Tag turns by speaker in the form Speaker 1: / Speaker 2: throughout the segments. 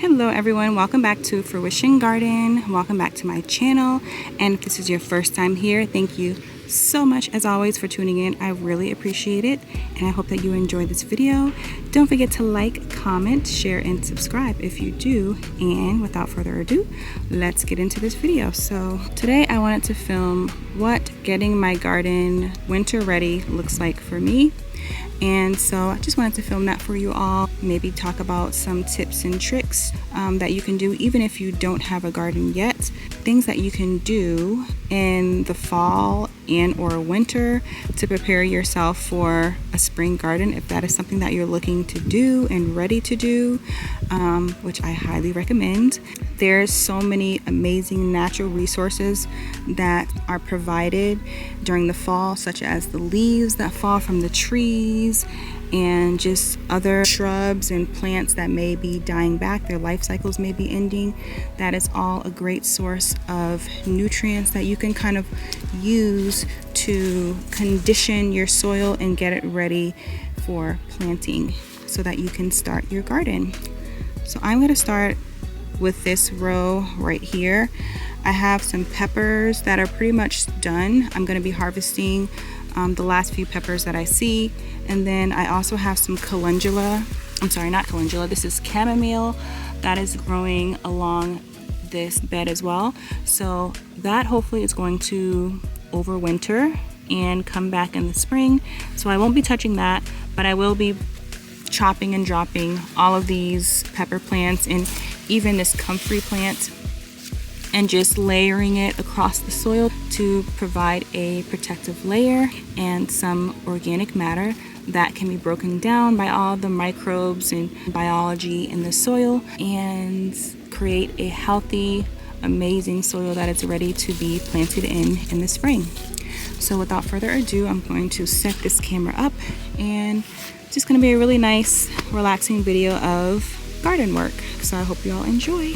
Speaker 1: Hello everyone, welcome back to Fruition Garden. Welcome back to my channel, and if this is your first time here, thank you so much as always for tuning in. I really appreciate it, and I hope that you enjoy this video. Don't forget to like, comment, share, and subscribe if you do. And without further ado, let's get into this video. So today I wanted to film what getting my garden winter ready looks like for me. And so I just wanted to film that for you all, maybe talk about some tips and tricks that you can do even if you don't have a garden yet, things that you can do in the fall and or winter to prepare yourself for a spring garden if that is something that you're looking to do and ready to do, which I highly recommend. There's so many amazing natural resources that are provided during the fall, such as the leaves that fall from the trees and just other shrubs and plants that may be dying back, their life cycles may be ending. That is all a great source of nutrients that you can kind of use to condition your soil and get it ready for planting so that you can start your garden. So I'm going to start with this row right here. I have some peppers that are pretty much done. I'm going to be harvesting the last few peppers that I see, and then I also have some calendula. I'm sorry, not calendula, this is chamomile that is growing along this bed as well. So that hopefully is going to overwinter and come back in the spring. So I won't be touching that, but I will be chopping and dropping all of these pepper plants and even this comfrey plant and just layering it across the soil to provide a protective layer and some organic matter that can be broken down by all the microbes and biology in the soil and create a healthy, amazing soil that is ready to be planted in the spring. So without further ado, I'm going to set this camera up, and it's just going to be a really nice, relaxing video of garden work. So I hope you all enjoy.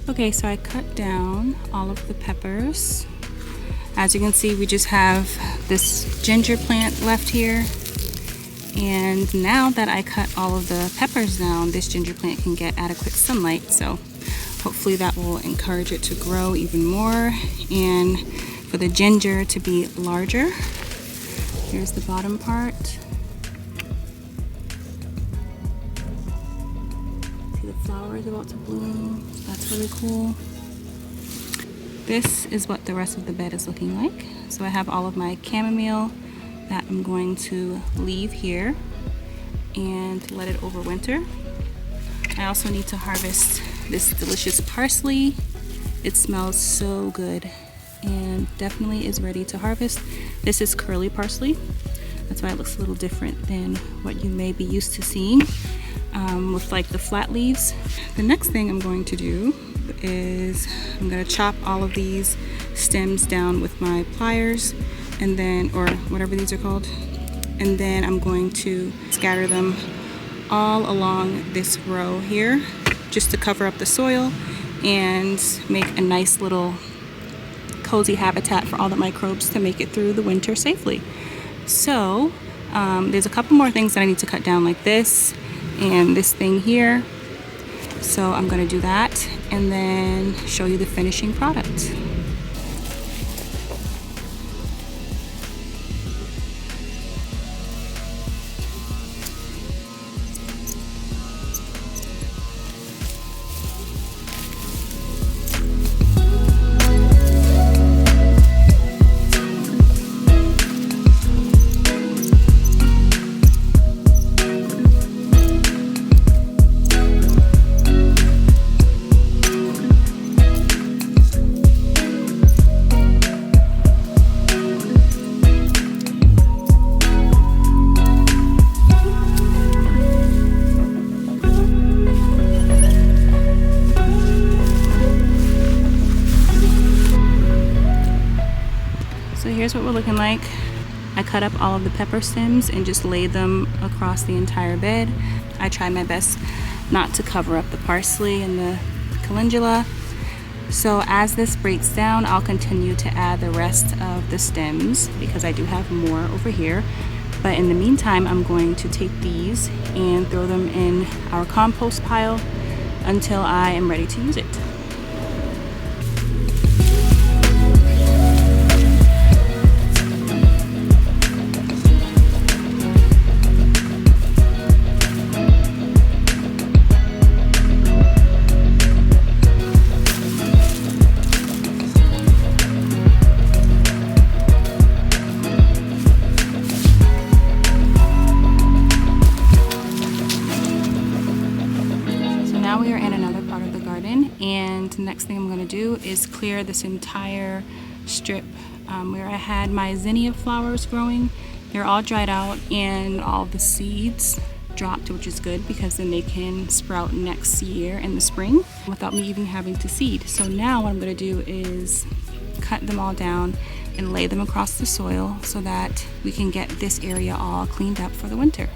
Speaker 1: Okay, so I cut down all of the peppers. As you can see, we just have this ginger plant left here. And now that I cut all of the peppers down, this ginger plant can get adequate sunlight. So hopefully that will encourage it to grow even more and for the ginger to be larger. Here's the bottom part. The flower is about to bloom. That's really cool. This is what the rest of the bed is looking like. So I have all of my chamomile that I'm going to leave here and let it overwinter. I also need to harvest this delicious parsley. It smells so good and definitely is ready to harvest. This is curly parsley. That's why it looks a little different than what you may be used to seeing with like the flat leaves. The next thing I'm going to do is I'm going to chop all of these stems down with my pliers, and then, or whatever these are called, and then I'm going to scatter them all along this row here just to cover up the soil and make a nice little cozy habitat for all the microbes to make it through the winter safely. So there's a couple more things that I need to cut down, like this and this thing here. So I'm going to do that and then show you the finishing product. Here's what we're looking like. I cut up all of the pepper stems and just laid them across the entire bed. I tried my best not to cover up the parsley and the calendula. So as this breaks down, I'll continue to add the rest of the stems because I do have more over here. But in the meantime, I'm going to take these and throw them in our compost pile until I am ready to use it. We are in another part of the garden, and the next thing I'm going to do is clear this entire strip where I had my zinnia flowers growing. They're all dried out and all the seeds dropped, which is good because then they can sprout next year in the spring without me even having to seed. So now what I'm going to do is cut them all down and lay them across the soil so that we can get this area all cleaned up for the winter.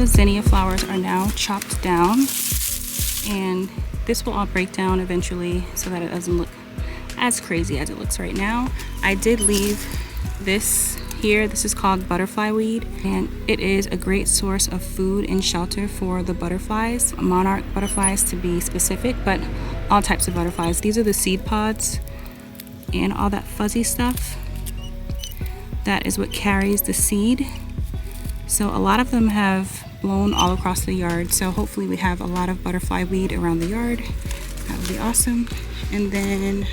Speaker 1: Zinnia flowers are now chopped down, and this will all break down eventually so that it doesn't look as crazy as it looks right now. I did leave this here. This is called butterfly weed, and it is a great source of food and shelter for the butterflies, monarch butterflies to be specific, but all types of butterflies. These are the seed pods and all that fuzzy stuff. That is what carries the seed. So a lot of them have blown all across the yard, so hopefully we have a lot of butterfly weed around the yard. That would be awesome. And then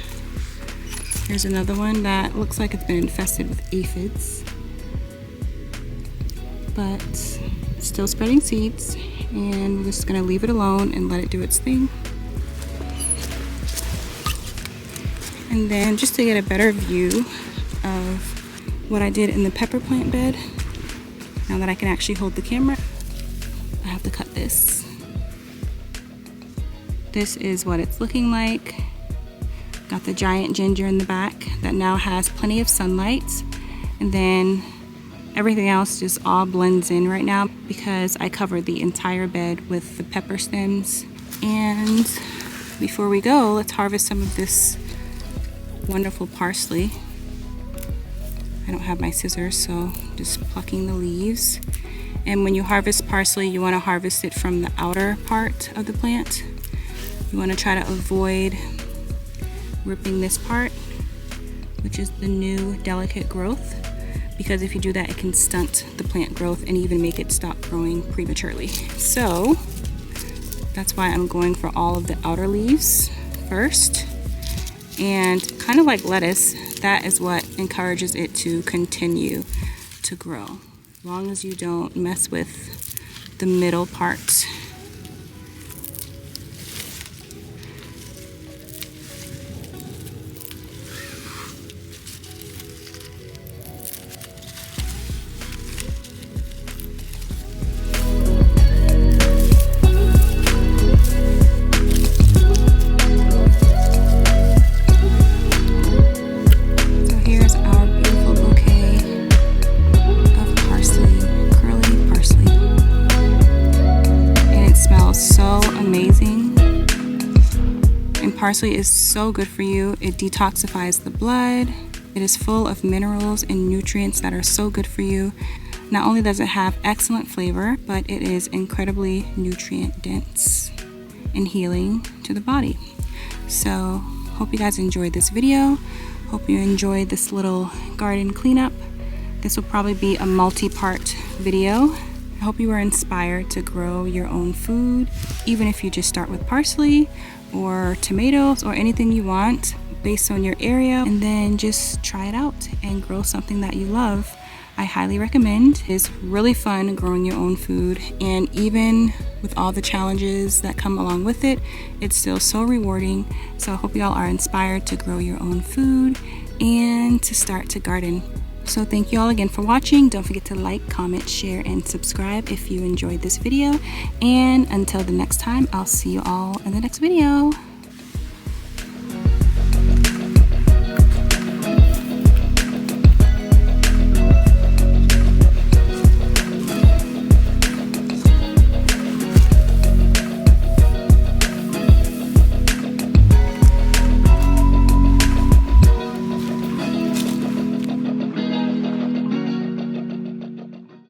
Speaker 1: here's another one that looks like it's been infested with aphids, but still spreading seeds, and we're just gonna leave it alone and let it do its thing. And then just to get a better view of what I did in the pepper plant bed, now that I can actually hold the camera, I have to cut this. This is what it's looking like. Got the giant ginger in the back that now has plenty of sunlight. And then Everything else just all blends in right now because I covered the entire bed with the pepper stems. And before we go, let's harvest some of this wonderful parsley. I don't have my scissors, so just plucking the leaves. And when you harvest parsley, you want to harvest it from the outer part of the plant. You want to try to avoid ripping this part, which is the new delicate growth, because if you do that, it can stunt the plant growth and even make it stop growing prematurely. So that's why I'm going for all of the outer leaves first. And kind of like lettuce, that is what encourages it to continue to grow, as long as you don't mess with the middle part. Parsley is so good for you. It detoxifies the blood. It is full of minerals and nutrients that are so good for you. Not only does it have excellent flavor, but it is incredibly nutrient dense and healing to the body. So hope you guys enjoyed this video. Hope you enjoyed this little garden cleanup. This will probably be a multi-part video. I hope you were inspired to grow your own food, even if you just start with parsley or tomatoes or anything you want based on your area, and then just try it out and grow something that you love. I highly recommend. It's really fun growing your own food, and even with all the challenges that come along with it, it's still so rewarding. So I hope y'all are inspired to grow your own food and to start to garden. So thank you all again for watching. Don't forget to like, comment, share, and subscribe if you enjoyed this video. And until the next time, I'll see you all in the next video.